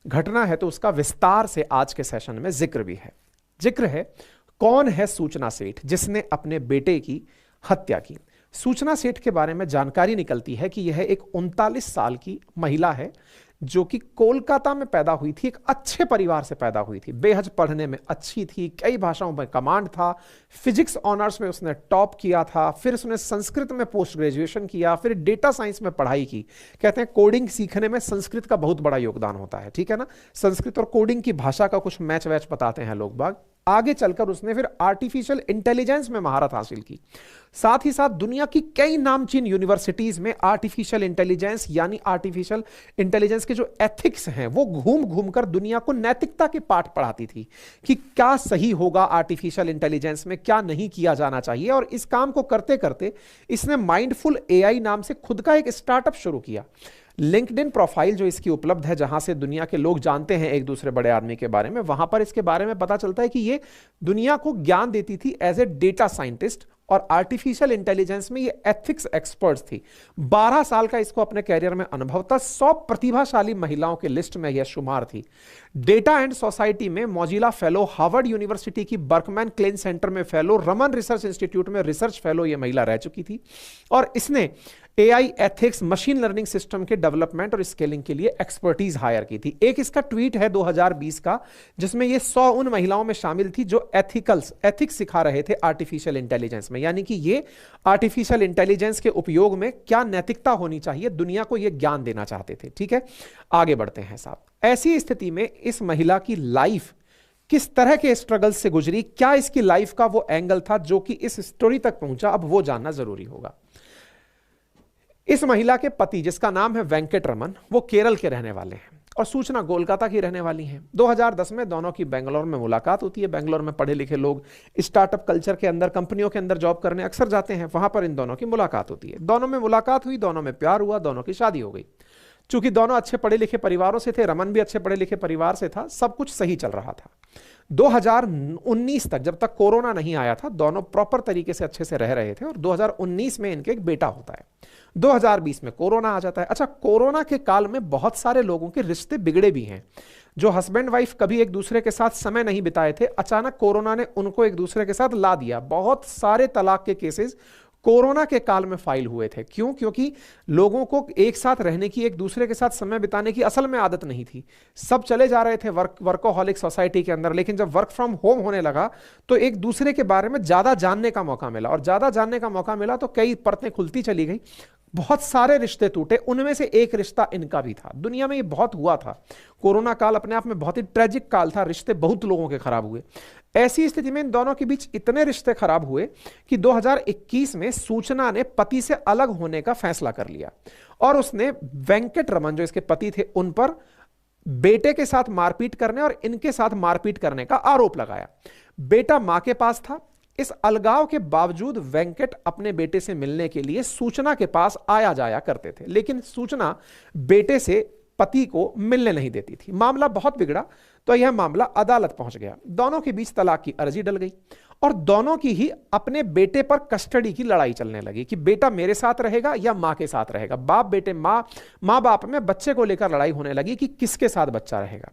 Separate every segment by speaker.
Speaker 1: घटना है तो उसका विस्तार से आज के सेशन में जिक्र भी है। जिक्र है कौन है सूचना सेठ जिसने अपने बेटे की हत्या की। सूचना सेठ के बारे में जानकारी निकलती है कि यह एक 39 साल की महिला है जो कि कोलकाता में पैदा हुई थी, एक अच्छे परिवार से पैदा हुई थी, बेहद पढ़ने में अच्छी थी, कई भाषाओं में कमांड था, फिजिक्स ऑनर्स में उसने टॉप किया था, फिर उसने संस्कृत में पोस्ट ग्रेजुएशन किया, फिर डेटा साइंस में पढ़ाई की। कहते हैं कोडिंग सीखने में संस्कृत का बहुत बड़ा योगदान होता है, ठीक है ना। संस्कृत और कोडिंग की भाषा का कुछ मैच वैच बताते हैं लोग बाग। आगे चलकर उसने फिर आर्टिफिशियल इंटेलिजेंस में महारत हासिल की। साथ ही साथ दुनिया की कई नामचीन यूनिवर्सिटीज में आर्टिफिशियल इंटेलिजेंस यानी आर्टिफिशियल इंटेलिजेंस के जो एथिक्स हैं वो घूम घूम कर दुनिया को नैतिकता के पाठ पढ़ाती थी कि क्या सही होगा आर्टिफिशियल इंटेलिजेंस में, क्या नहीं किया जाना चाहिए। और इस काम को करते करते इसने माइंडफुल एआई नाम से खुद का एक स्टार्टअप शुरू किया। लिंक्डइन प्रोफाइल जो इसकी उपलब्ध है, जहां से दुनिया के लोग जानते हैं एक दूसरे बड़े आदमी के बारे में, वहां पर इसके बारे में पता चलता है कि ये दुनिया को ज्ञान देती थी एज ए डेटा साइंटिस्ट और आर्टिफिशियल इंटेलिजेंस में ये एथिक्स एक्सपर्ट्स थी। 12 साल का इसको अपने कैरियर में अनुभव था। 100 प्रतिभाशाली महिलाओं के लिस्ट में यह शुमार थी। डेटा एंड सोसाइटी में मौजिला फेलो, हार्वर्ड यूनिवर्सिटी की बर्कमैन क्लेन सेंटर में फेलो, रमन रिसर्च इंस्टीट्यूट में रिसर्च फेलो यह महिला रह चुकी थी। और इसने AI, ethics, machine learning system के डेवलपमेंट और स्केलिंग के लिए एक्सपर्टीज हायर की थी। एक इसका ट्वीट है 2020 का जिसमें ये 100 उन महिलाओं में शामिल थी जो एथिक्स सिखा रहे थे आर्टिफिशियल इंटेलिजेंस में, यानी कि ये आर्टिफिशियल इंटेलिजेंस के उपयोग में क्या नैतिकता होनी चाहिए, दुनिया को ये ज्ञान देना चाहते थे। ठीक है, आगे बढ़ते हैं साहब। ऐसी स्थिति में इस महिला की लाइफ किस तरह के स्ट्रगल से गुजरी, क्या इसकी लाइफ का वो एंगल था जो कि इस स्टोरी तक पहुंचा, अब वो जानना जरूरी होगा। इस महिला के पति जिसका नाम है वेंकट रमन, वो केरल के रहने वाले हैं और सूचना कोलकाता की रहने वाली हैं। 2010 में दोनों की बेंगलोर में मुलाकात होती है। बेंगलोर में पढ़े लिखे लोग स्टार्टअप कल्चर के अंदर, कंपनियों के अंदर जॉब करने अक्सर जाते हैं। वहां पर इन दोनों की मुलाकात होती है। दोनों में मुलाकात हुई, दोनों में प्यार हुआ, दोनों की शादी हो गई। चूंकि दोनों अच्छे पढ़े लिखे परिवारों से थे, रमन भी अच्छे पढ़े लिखे परिवार से था, सब कुछ सही चल रहा था। 2019 तक, जब तक कोरोना नहीं आया था, दोनों प्रॉपर तरीके से अच्छे से रह रहे थे और 2019 में इनके एक बेटा होता है। 2020 में कोरोना आ जाता है। अच्छा, कोरोना के काल में बहुत सारे लोगों के रिश्ते बिगड़े भी हैं। जो हस्बैंड वाइफ कभी एक दूसरे के साथ समय नहीं बिताए थे, अचानक कोरोना ने उनको एक दूसरे के साथ ला दिया। बहुत सारे तलाक के केसेस कोरोना के काल में फाइल हुए थे। क्यों? क्योंकि लोगों को एक साथ रहने की, एक दूसरे के साथ समय बिताने की असल में आदत नहीं थी। सब चले जा रहे थे वर्कोहॉलिक सोसाइटी के अंदर, लेकिन जब वर्क फ्रॉम होम होने लगा तो एक दूसरे के बारे में ज्यादा जानने का मौका मिला, और ज्यादा जानने का मौका मिला तो कई परतें खुलती चली गई। बहुत सारे रिश्ते टूटे, उनमें से एक रिश्ता इनका भी था। दुनिया में ये बहुत हुआ था। कोरोना काल अपने आप में बहुत ही ट्रेजिक काल था, रिश्ते बहुत लोगों के खराब हुए। ऐसी स्थिति में इन दोनों के बीच इतने रिश्ते खराब हुए कि 2021 में सूचना ने पति से अलग होने का फैसला कर लिया और उसने वेंकट रमन जो इसके पति थे उन पर बेटे के साथ मारपीट करने और इनके साथ मारपीट करने का आरोप लगाया। बेटा मां के पास था। इस अलगाव के बावजूद वेंकट अपने बेटे से मिलने के लिए सूचना के पास आया जाया करते थे, लेकिन सूचना बेटे से पति को मिलने नहीं देती थी। मामला बहुत बिगड़ा तो यह मामला अदालत पहुंच गया। दोनों के बीच तलाक की अर्जी डल गई और दोनों की ही अपने बेटे पर कस्टडी की लड़ाई चलने लगी कि बेटा मेरे साथ रहेगा या मां के साथ रहेगा। बाप बेटे, मां बाप में बच्चे को लेकर लड़ाई होने लगी कि किसके साथ बच्चा रहेगा।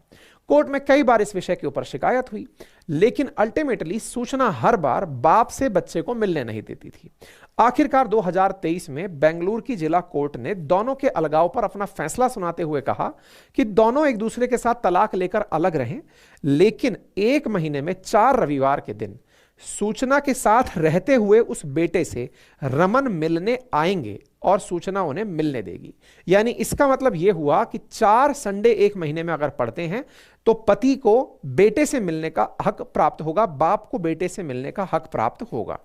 Speaker 1: कोर्ट में कई बार इस विषय के ऊपर शिकायत हुई, लेकिन अल्टीमेटली सूचना हर बार बाप से बच्चे को मिलने नहीं देती थी। आखिरकार 2023 में बेंगलुरु की जिला कोर्ट ने दोनों के अलगाव पर अपना फैसला सुनाते हुए कहा कि दोनों एक दूसरे के साथ तलाक लेकर अलग रहें, लेकिन 1 महीने में 4 रविवार के दिन सूचना के साथ रहते हुए उस बेटे से रमन मिलने आएंगे और सूचना उन्हें मिलने देगी। यानी इसका मतलब यह हुआ कि 4 संडे 1 महीने में अगर पड़ते हैं तो पति को बेटे से मिलने का हक प्राप्त होगा, बाप को बेटे से मिलने का हक प्राप्त होगा।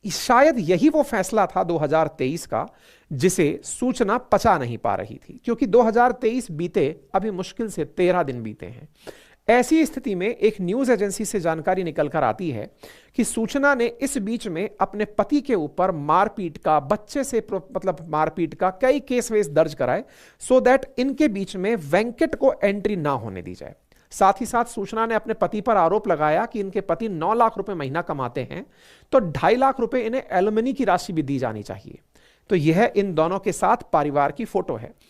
Speaker 1: शायद यही वो फैसला था 2023 का जिसे सूचना पचा नहीं पा रही थी, क्योंकि 2023 बीते अभी मुश्किल से 13 दिन बीते हैं। ऐसी स्थिति में एक न्यूज एजेंसी से जानकारी निकलकर आती है कि सूचना ने इस बीच में अपने पति के ऊपर मारपीट का, बच्चे से मतलब मारपीट का कई केस वेस दर्ज कराए, सो दैट इनके बीच में वेंकट को एंट्री ना होने दी जाए। साथ ही साथ सूचना ने अपने पति पर आरोप लगाया कि इनके पति 9 लाख रुपए महीना कमाते हैं, तो 2.5 लाख रुपए इन्हें एलुमनी की राशि भी दी जानी चाहिए। तो यह इन दोनों के साथ परिवार की फोटो है।